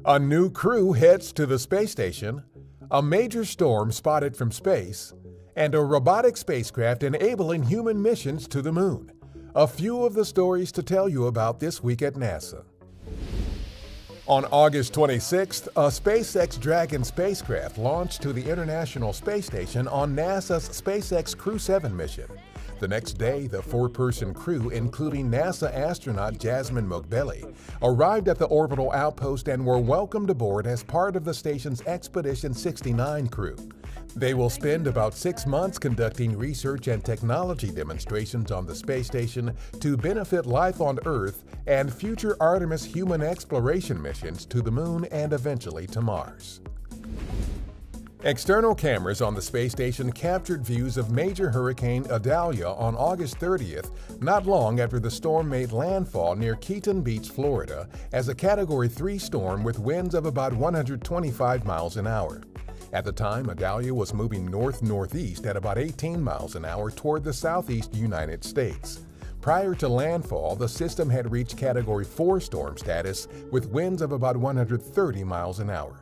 A new crew heads to the space station, a major storm spotted from space, and a robotic spacecraft enabling human missions to the moon. A few of the stories to tell you about this week at NASA. On August 26th, a SpaceX Dragon spacecraft launched to the International Space Station on NASA's SpaceX Crew 7 mission. The next day, the four-person crew, including NASA astronaut Jasmine Moghbeli, arrived at the orbital outpost and were welcomed aboard as part of the station's Expedition 69 crew. They will spend about 6 months conducting research and technology demonstrations on the space station to benefit life on Earth and future Artemis human exploration missions to the Moon and eventually to Mars. External cameras on the space station captured views of major Hurricane Idalia on August 30th, not long after the storm made landfall near Keaton Beach, Florida, as a Category 3 storm with winds of about 125 miles an hour. At the time, Idalia was moving north-northeast at about 18 miles an hour toward the southeast United States. Prior to landfall, the system had reached Category 4 storm status with winds of about 130 miles an hour.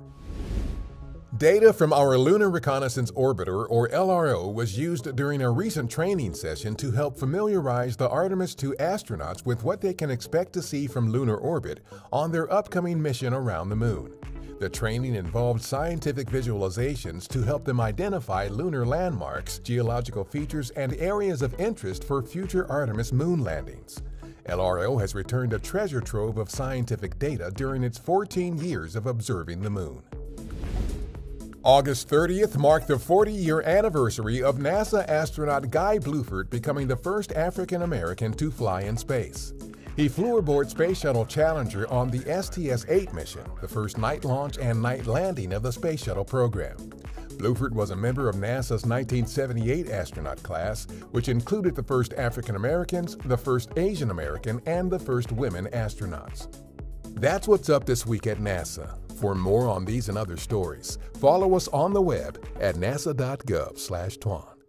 Data from our Lunar Reconnaissance Orbiter, or LRO, was used during a recent training session to help familiarize the Artemis II astronauts with what they can expect to see from lunar orbit on their upcoming mission around the Moon. The training involved scientific visualizations to help them identify lunar landmarks, geological features, and areas of interest for future Artemis moon landings. LRO has returned a treasure trove of scientific data during its 14 years of observing the Moon. August 30th marked the 40-year anniversary of NASA astronaut Guy Bluford becoming the first African American to fly in space. He flew aboard Space Shuttle Challenger on the STS-8 mission, the first night launch and night landing of the Space Shuttle program. Bluford was a member of NASA's 1978 astronaut class, which included the first African Americans, the first Asian American, and the first women astronauts. That's what's up this week at NASA. For more on these and other stories, follow us on the web at nasa.gov/twan.